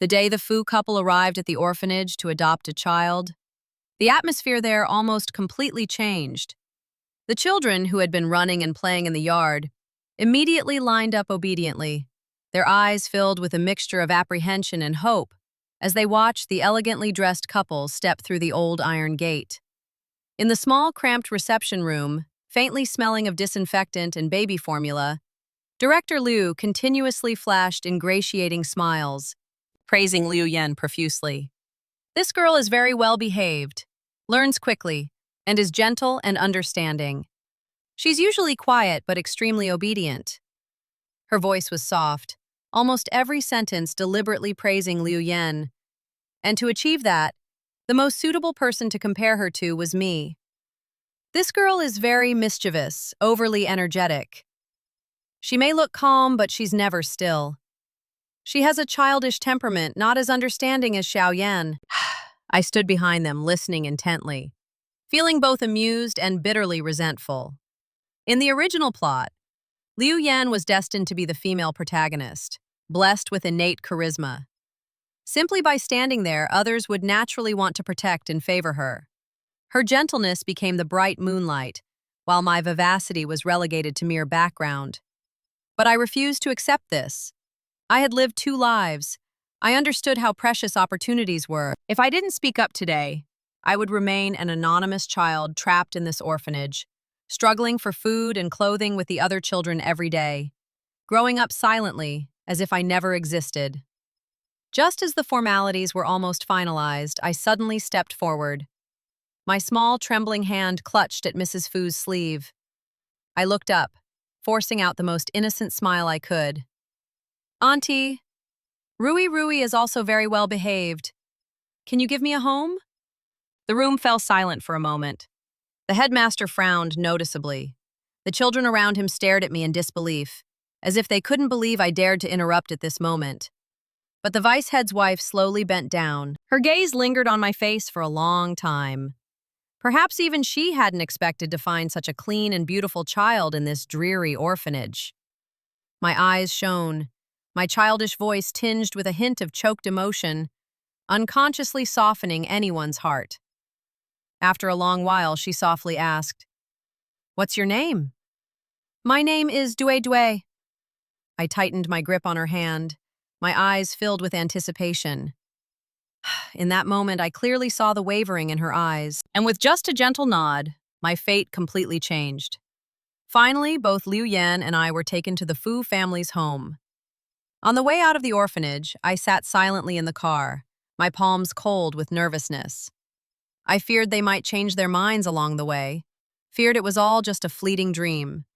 The day the Fu couple arrived at the orphanage to adopt a child, the atmosphere there almost completely changed. The children, who had been running and playing in the yard, immediately lined up obediently, their eyes filled with a mixture of apprehension and hope as they watched the elegantly dressed couple step through the old iron gate. In the small, cramped reception room, faintly smelling of disinfectant and baby formula, Director Liu continuously flashed ingratiating smiles, praising Liu Yan profusely. This girl is very well behaved, learns quickly, and is gentle and understanding. She's usually quiet but extremely obedient. Her voice was soft, almost every sentence deliberately praising Liu Yan. And to achieve that, the most suitable person to compare her to was me. This girl is very mischievous, overly energetic. She may look calm, but she's never still. She has a childish temperament, not as understanding as Xiao Yan. I stood behind them, listening intently, feeling both amused and bitterly resentful. In the original plot, Liu Yan was destined to be the female protagonist, blessed with innate charisma. Simply by standing there, others would naturally want to protect and favor her. Her gentleness became the bright moonlight, while my vivacity was relegated to mere background. But I refused to accept this. I had lived 2 lives. I understood how precious opportunities were. If I didn't speak up today, I would remain an anonymous child trapped in this orphanage, struggling for food and clothing with the other children every day, growing up silently, as if I never existed. Just as the formalities were almost finalized, I suddenly stepped forward. My small, trembling hand clutched at Mrs. Fu's sleeve. I looked up, forcing out the most innocent smile I could. "Auntie, Rui is also very well behaved. Can you give me a home?" The room fell silent for a moment. The headmaster frowned noticeably. The children around him stared at me in disbelief, as if they couldn't believe I dared to interrupt at this moment. But the vice head's wife slowly bent down. Her gaze lingered on my face for a long time. Perhaps even she hadn't expected to find such a clean and beautiful child in this dreary orphanage. My eyes shone, my childish voice tinged with a hint of choked emotion, unconsciously softening anyone's heart. After a long while, she softly asked, "What's your name?" "My name is Due. I tightened my grip on her hand, my eyes filled with anticipation. In that moment, I clearly saw the wavering in her eyes, and with just a gentle nod, my fate completely changed. Finally, both Liu Yan and I were taken to the Fu family's home. On the way out of the orphanage, I sat silently in the car, my palms cold with nervousness. I feared they might change their minds along the way, feared it was all just a fleeting dream.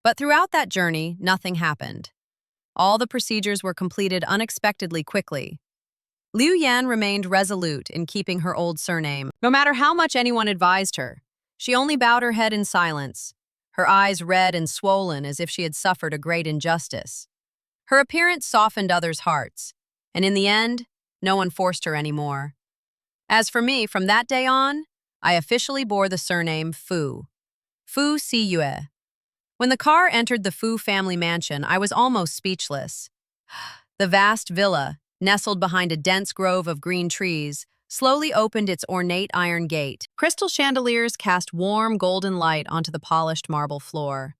But throughout that journey, nothing happened. All the procedures were completed unexpectedly quickly. Liu Yan remained resolute in keeping her old surname. No matter how much anyone advised her, she only bowed her head in silence, her eyes red and swollen as if she had suffered a great injustice. Her appearance softened others' hearts, and in the end, no one forced her anymore. As for me, from that day on, I officially bore the surname Fu. Fu Siyue. When the car entered the Fu family mansion, I was almost speechless. The vast villa, nestled behind a dense grove of green trees, slowly opened its ornate iron gate. Crystal chandeliers cast warm golden light onto the polished marble floor.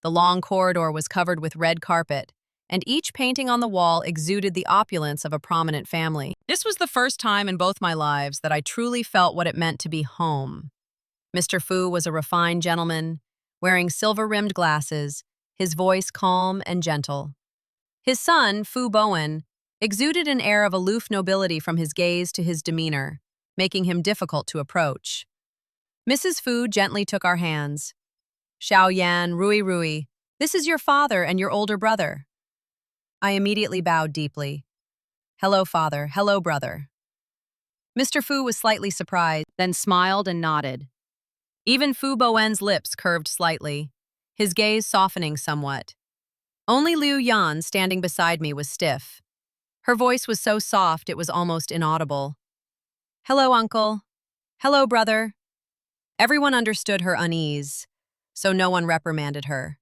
The long corridor was covered with red carpet, and each painting on the wall exuded the opulence of a prominent family. This was the first time in both my lives that I truly felt what it meant to be home. Mr. Fu was a refined gentleman, wearing silver-rimmed glasses, his voice calm and gentle. His son, Fu Bowen, exuded an air of aloof nobility from his gaze to his demeanor, making him difficult to approach. Mrs. Fu gently took our hands. "Xiao Yan, Rui, this is your father and your older brother." I immediately bowed deeply. "Hello, father. Hello, brother." Mr. Fu was slightly surprised, then smiled and nodded. Even Fu Bowen's lips curved slightly, his gaze softening somewhat. Only Liu Yan, standing beside me, was stiff. Her voice was so soft it was almost inaudible. "Hello, uncle. Hello, brother." Everyone understood her unease, so no one reprimanded her.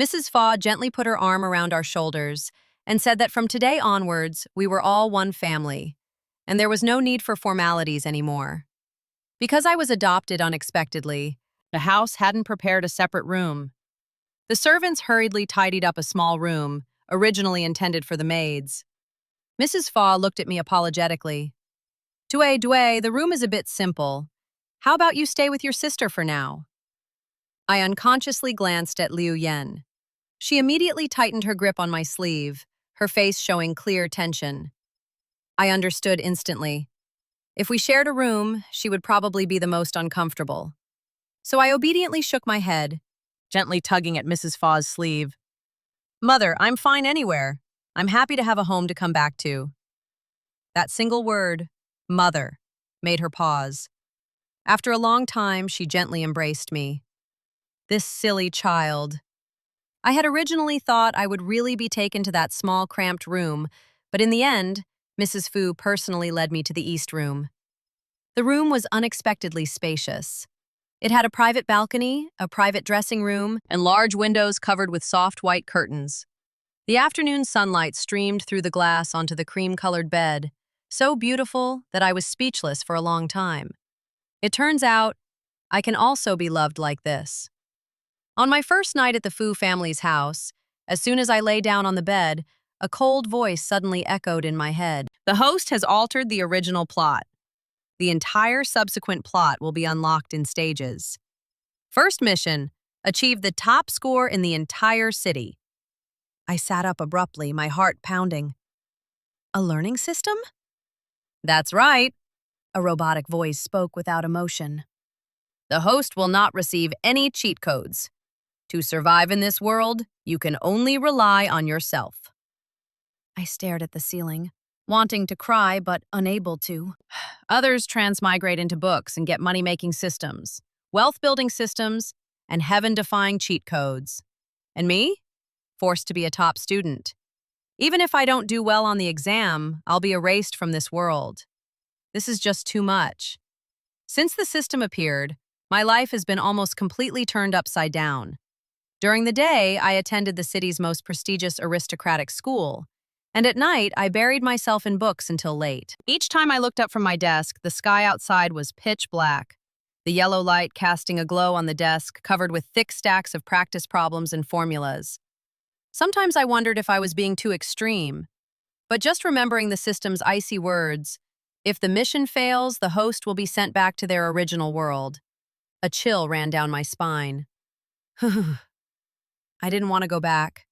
Mrs. Fa gently put her arm around our shoulders, and said that from today onwards, we were all one family, and there was no need for formalities anymore. Because I was adopted unexpectedly, the house hadn't prepared a separate room. The servants hurriedly tidied up a small room, originally intended for the maids. Mrs. Faw looked at me apologetically. Due, the room is a bit simple. How about you stay with your sister for now? I unconsciously glanced at Liu Yen. She immediately tightened her grip on my sleeve, her face showing clear tension. I understood instantly. If we shared a room, she would probably be the most uncomfortable. So I obediently shook my head, gently tugging at Mrs. Faw's sleeve. Mother, I'm fine anywhere. I'm happy to have a home to come back to. That single word, mother, made her pause. After a long time, she gently embraced me. This silly child. I had originally thought I would really be taken to that small, cramped room, but in the end, Mrs. Fu personally led me to the East Room. The room was unexpectedly spacious. It had a private balcony, a private dressing room, and large windows covered with soft white curtains. The afternoon sunlight streamed through the glass onto the cream-colored bed, so beautiful that I was speechless for a long time. It turns out, I can also be loved like this. On my first night at the Fu family's house, as soon as I lay down on the bed, a cold voice suddenly echoed in my head. The host has altered the original plot. The entire subsequent plot will be unlocked in stages. First mission, achieve the top score in the entire city. I sat up abruptly, my heart pounding. A learning system? That's right. A robotic voice spoke without emotion. The host will not receive any cheat codes. To survive in this world, you can only rely on yourself. I stared at the ceiling, wanting to cry but unable to. Others transmigrate into books and get money-making systems, wealth-building systems, and heaven-defying cheat codes. And me? Forced to be a top student. Even if I don't do well on the exam, I'll be erased from this world. This is just too much. Since the system appeared, my life has been almost completely turned upside down. During the day, I attended the city's most prestigious aristocratic school, and at night, I buried myself in books until late. Each time I looked up from my desk, the sky outside was pitch black, the yellow light casting a glow on the desk covered with thick stacks of practice problems and formulas. Sometimes I wondered if I was being too extreme, but just remembering the system's icy words, if the mission fails, the host will be sent back to their original world. A chill ran down my spine. I didn't want to go back.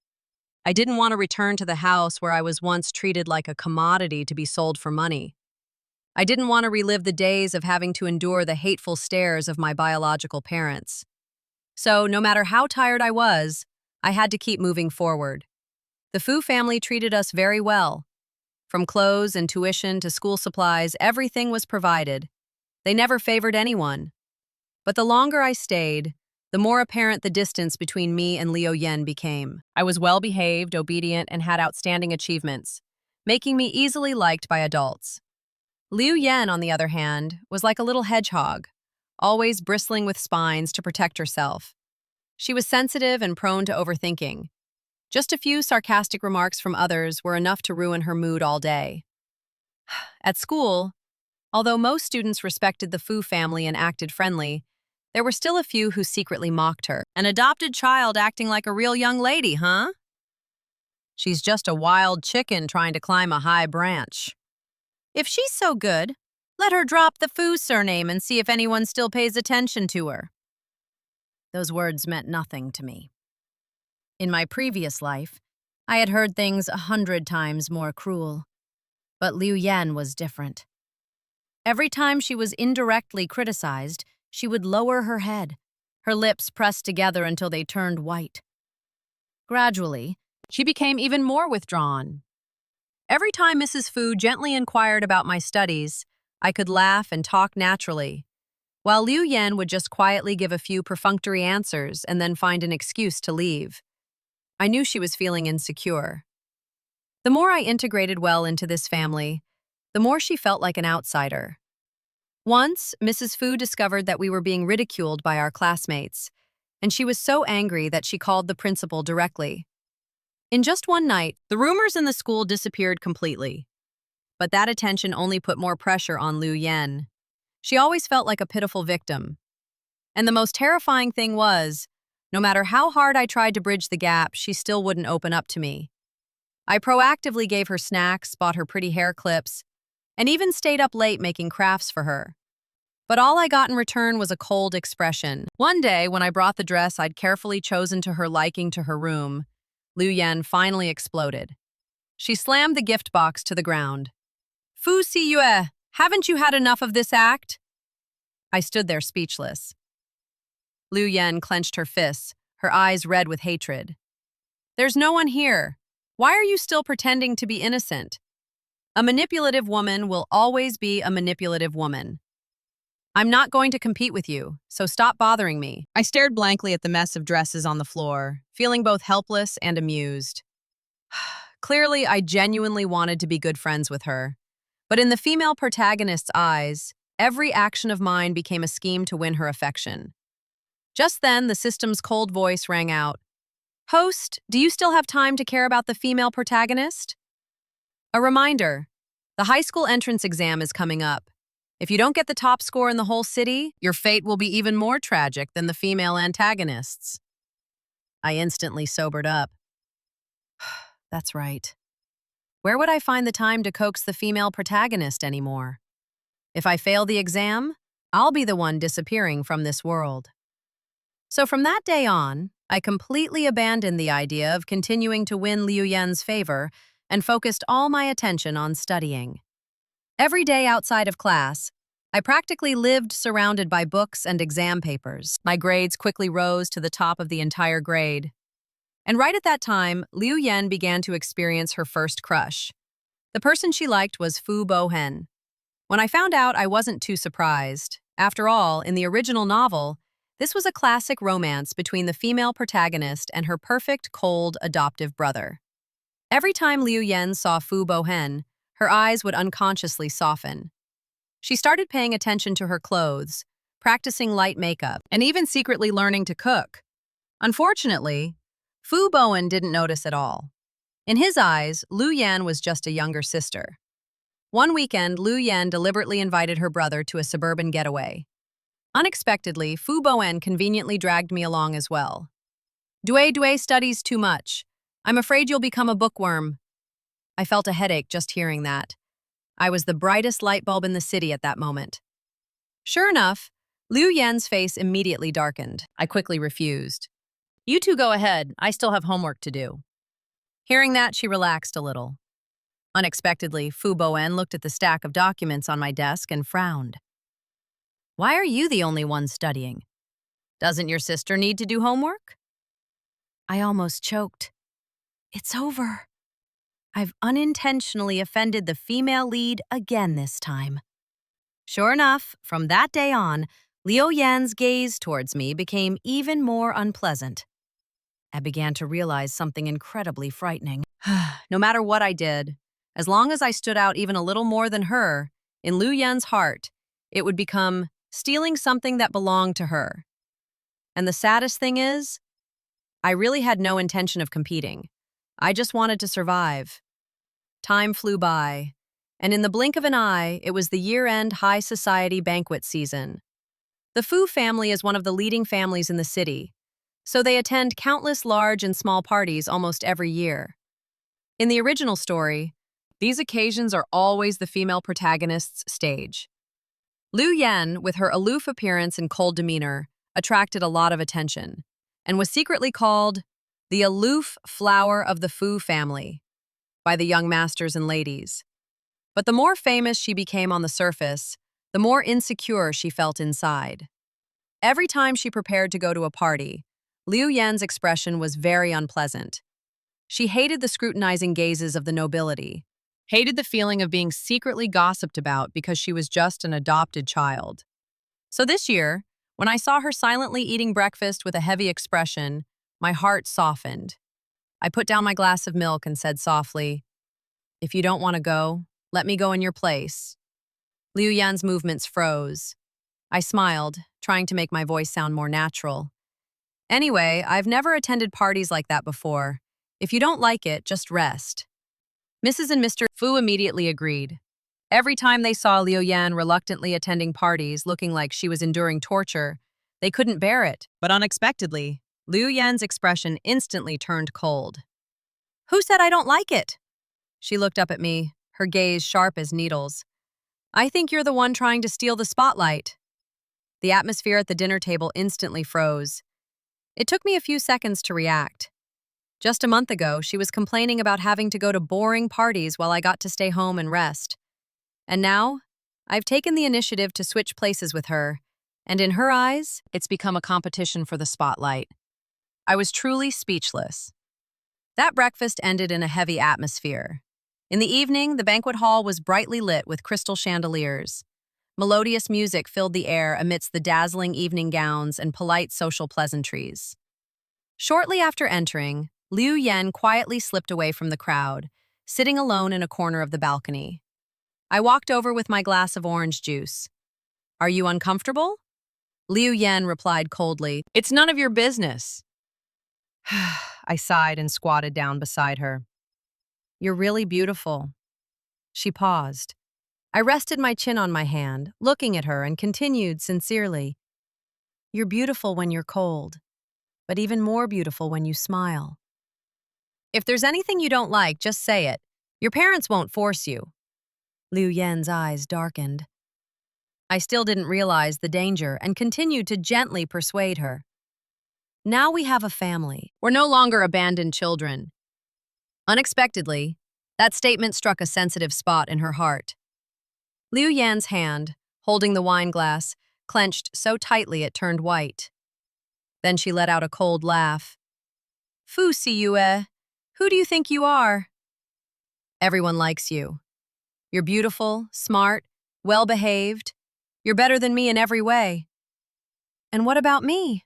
I didn't want to return to the house where I was once treated like a commodity to be sold for money. I didn't want to relive the days of having to endure the hateful stares of my biological parents. So, no matter how tired I was, I had to keep moving forward. The Fu family treated us very well. From clothes and tuition to school supplies, everything was provided. They never favored anyone. But the longer I stayed, the more apparent the distance between me and Liu Yen became. I was well-behaved, obedient, and had outstanding achievements, making me easily liked by adults. Liu Yen, on the other hand, was like a little hedgehog, always bristling with spines to protect herself. She was sensitive and prone to overthinking. Just a few sarcastic remarks from others were enough to ruin her mood all day. At school, although most students respected the Fu family and acted friendly, there were still a few who secretly mocked her. An adopted child acting like a real young lady, huh? She's just a wild chicken trying to climb a high branch. If she's so good, let her drop the Fu surname and see if anyone still pays attention to her. Those words meant nothing to me. In my previous life, I had heard things 100 times more cruel. But Liu Yan was different. Every time she was indirectly criticized, she would lower her head, her lips pressed together until they turned white. Gradually, she became even more withdrawn. Every time Mrs. Fu gently inquired about my studies, I could laugh and talk naturally, while Liu Yan would just quietly give a few perfunctory answers and then find an excuse to leave. I knew she was feeling insecure. The more I integrated well into this family, the more she felt like an outsider. Once, Mrs. Fu discovered that we were being ridiculed by our classmates, and she was so angry that she called the principal directly. In just one night, the rumors in the school disappeared completely. But that attention only put more pressure on Liu Yan. She always felt like a pitiful victim. And the most terrifying thing was, no matter how hard I tried to bridge the gap, she still wouldn't open up to me. I proactively gave her snacks, bought her pretty hair clips, and even stayed up late making crafts for her. But all I got in return was a cold expression. One day, when I brought the dress I'd carefully chosen to her liking to her room, Liu Yan finally exploded. She slammed the gift box to the ground. "Fu Siyue, haven't you had enough of this act?" I stood there speechless. Liu Yan clenched her fists, her eyes red with hatred. "There's no one here. Why are you still pretending to be innocent? A manipulative woman will always be a manipulative woman. I'm not going to compete with you, so stop bothering me." I stared blankly at the mess of dresses on the floor, feeling both helpless and amused. Clearly, I genuinely wanted to be good friends with her. But in the female protagonist's eyes, every action of mine became a scheme to win her affection. Just then, the system's cold voice rang out. "Host, do you still have time to care about the female protagonist?" A reminder, the high school entrance exam is coming up. If you don't get the top score in the whole city, your fate will be even more tragic than the female antagonists. I instantly sobered up. That's right. Where would I find the time to coax the female protagonist anymore? If I fail the exam, I'll be the one disappearing from this world. So from that day on, I completely abandoned the idea of continuing to win Liu Yan's favor and focused all my attention on studying. Every day outside of class, I practically lived surrounded by books and exam papers. My grades quickly rose to the top of the entire grade. And right at that time, Liu Yan began to experience her first crush. The person she liked was Fu Bohen. When I found out, I wasn't too surprised. After all, in the original novel, this was a classic romance between the female protagonist and her perfect, cold, adoptive brother. Every time Liu Yan saw Fu Bohen, her eyes would unconsciously soften. She started paying attention to her clothes, practicing light makeup, and even secretly learning to cook. Unfortunately, Fu Bowen didn't notice at all. In his eyes, Liu Yan was just a younger sister. One weekend, Liu Yan deliberately invited her brother to a suburban getaway. Unexpectedly, Fu Bowen conveniently dragged me along as well. Due studies too much. I'm afraid you'll become a bookworm." I felt a headache just hearing that. I was the brightest light bulb in the city at that moment. Sure enough, Liu Yan's face immediately darkened. I quickly refused. "You two go ahead. I still have homework to do." Hearing that, she relaxed a little. Unexpectedly, Fu Bowen looked at the stack of documents on my desk and frowned. "Why are you the only one studying? Doesn't your sister need to do homework?" I almost choked. It's over. I've unintentionally offended the female lead again this time. Sure enough, from that day on, Liu Yan's gaze towards me became even more unpleasant. I began to realize something incredibly frightening. No matter what I did, as long as I stood out even a little more than her, in Liu Yan's heart, it would become stealing something that belonged to her. And the saddest thing is, I really had no intention of competing. I just wanted to survive. Time flew by, and in the blink of an eye, it was the year-end high society banquet season. The Fu family is one of the leading families in the city, so they attend countless large and small parties almost every year. In the original story, these occasions are always the female protagonist's stage. Liu Yan, with her aloof appearance and cold demeanor, attracted a lot of attention, and was secretly called the aloof flower of the Fu family by the young masters and ladies. But the more famous she became on the surface, the more insecure she felt inside. Every time she prepared to go to a party, Liu Yan's expression was very unpleasant. She hated the scrutinizing gazes of the nobility, hated the feeling of being secretly gossiped about because she was just an adopted child. So this year, when I saw her silently eating breakfast with a heavy expression, my heart softened. I put down my glass of milk and said softly, "If you don't want to go, let me go in your place." Liu Yan's movements froze. I smiled, trying to make my voice sound more natural. "Anyway, I've never attended parties like that before. If you don't like it, just rest. Mrs. and Mr. Fu immediately agreed. Every time they saw Liu Yan reluctantly attending parties looking like she was enduring torture, they couldn't bear it. But unexpectedly, Liu Yan's expression instantly turned cold. "Who said I don't like it?" She looked up at me, her gaze sharp as needles. "I think you're the one trying to steal the spotlight." The atmosphere at the dinner table instantly froze. It took me a few seconds to react. Just a month ago, she was complaining about having to go to boring parties while I got to stay home and rest. And now, I've taken the initiative to switch places with her, and in her eyes, it's become a competition for the spotlight. I was truly speechless. That breakfast ended in a heavy atmosphere. In the evening, the banquet hall was brightly lit with crystal chandeliers. Melodious music filled the air amidst the dazzling evening gowns and polite social pleasantries. Shortly after entering, Liu Yan quietly slipped away from the crowd, sitting alone in a corner of the balcony. I walked over with my glass of orange juice. "Are you uncomfortable?" Liu Yan replied coldly, "It's none of your business." I sighed and squatted down beside her. "You're really beautiful." She paused. I rested my chin on my hand, looking at her, and continued sincerely, "You're beautiful when you're cold, but even more beautiful when you smile. If there's anything you don't like, just say it. Your parents won't force you." Liu Yan's eyes darkened. I still didn't realize the danger and continued to gently persuade her. "Now we have a family. We're no longer abandoned children." Unexpectedly, that statement struck a sensitive spot in her heart. Liu Yan's hand, holding the wine glass, clenched so tightly it turned white. Then she let out a cold laugh. "Fu Siyue, who do you think you are?" "Everyone likes you. You're beautiful, smart, well-behaved. You're better than me in every way." "And what about me?"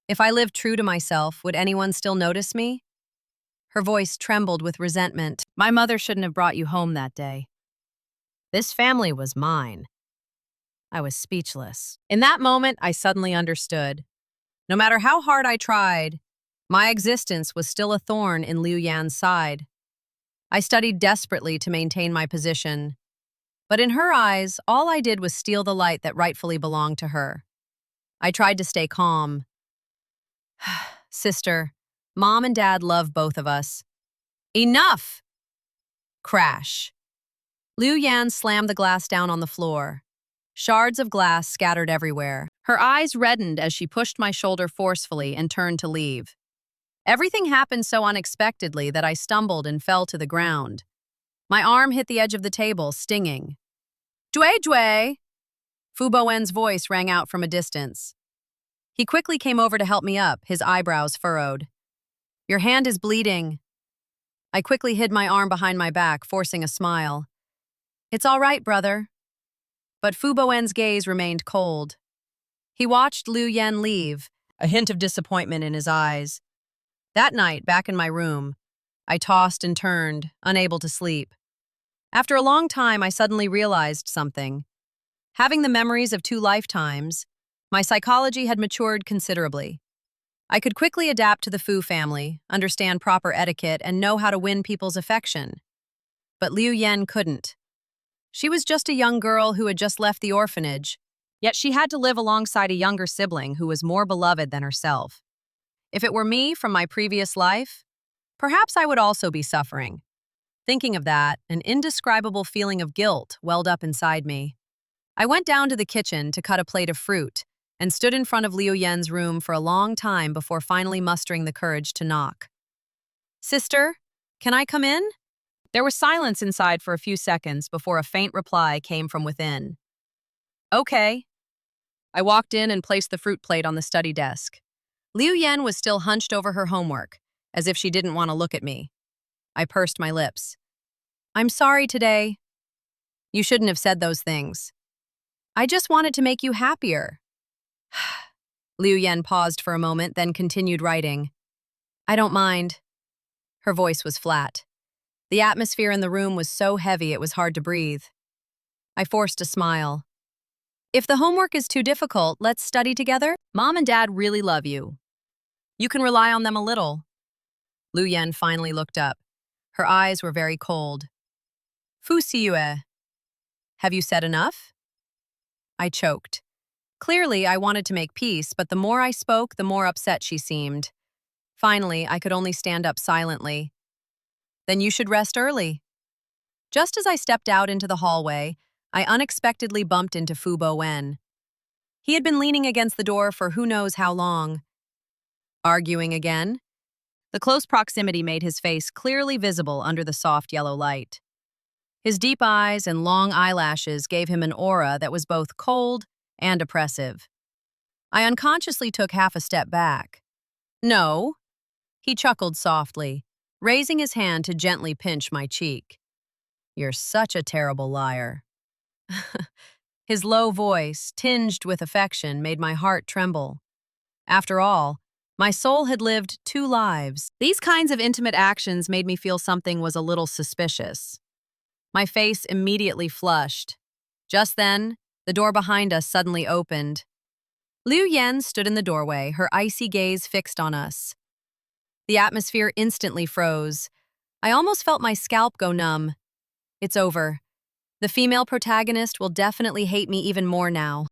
"If I lived true to myself, would anyone still notice me?" Her voice trembled with resentment. "My mother shouldn't have brought you home that day. This family was mine." I was speechless. In that moment, I suddenly understood. No matter how hard I tried, my existence was still a thorn in Liu Yan's side. I studied desperately to maintain my position, but in her eyes, all I did was steal the light that rightfully belonged to her. I tried to stay calm. "Sister, Mom and Dad love both of us." "Enough!" Crash. Liu Yan slammed the glass down on the floor. Shards of glass scattered everywhere. Her eyes reddened as she pushed my shoulder forcefully and turned to leave. Everything happened so unexpectedly that I stumbled and fell to the ground. My arm hit the edge of the table, stinging. "Jue Jue!" Fu Bowen's voice rang out from a distance. He quickly came over to help me up, his eyebrows furrowed. "Your hand is bleeding." I quickly hid my arm behind my back, forcing a smile. "It's all right, brother." But Fu Bowen's gaze remained cold. He watched Liu Yan leave, a hint of disappointment in his eyes. That night, back in my room, I tossed and turned, unable to sleep. After a long time, I suddenly realized something. Having the memories of 2 lifetimes, my psychology had matured considerably. I could quickly adapt to the Fu family, understand proper etiquette, and know how to win people's affection. But Liu Yan couldn't. She was just a young girl who had just left the orphanage, yet she had to live alongside a younger sibling who was more beloved than herself. If it were me from my previous life, perhaps I would also be suffering. Thinking of that, an indescribable feeling of guilt welled up inside me. I went down to the kitchen to cut a plate of fruit and stood in front of Liu Yan's room for a long time before finally mustering the courage to knock. "Sister, can I come in?" There was silence inside for a few seconds before a faint reply came from within. "Okay." I walked in and placed the fruit plate on the study desk. Liu Yan was still hunched over her homework, as if she didn't want to look at me. I pursed my lips. "I'm sorry today." "You shouldn't have said those things." "I just wanted to make you happier." Liu Yan paused for a moment, then continued writing. "I don't mind." Her voice was flat. The atmosphere in the room was so heavy it was hard to breathe. I forced a smile. "If the homework is too difficult, let's study together. Mom and Dad really love you. You can rely on them a little." Lu Yan finally looked up. Her eyes were very cold. Fu Siyue, have you said enough? I choked. Clearly, I wanted to make peace, but the more I spoke, the more upset she seemed. Finally, I could only stand up silently. Then you should rest early. Just as I stepped out into the hallway, I unexpectedly bumped into Fu Bowen. He had been leaning against the door for who knows how long. Arguing again? The close proximity made his face clearly visible under the soft yellow light. His deep eyes and long eyelashes gave him an aura that was both cold and oppressive. I unconsciously took half a step back. No, he chuckled softly, raising his hand to gently pinch my cheek. You're such a terrible liar. His low voice, tinged with affection, made my heart tremble. After all, my soul had lived 2 lives. These kinds of intimate actions made me feel something was a little suspicious. My face immediately flushed. Just then, the door behind us suddenly opened. Liu Yan stood in the doorway, her icy gaze fixed on us. The atmosphere instantly froze. I almost felt my scalp go numb. It's over. The female protagonist will definitely hate me even more now.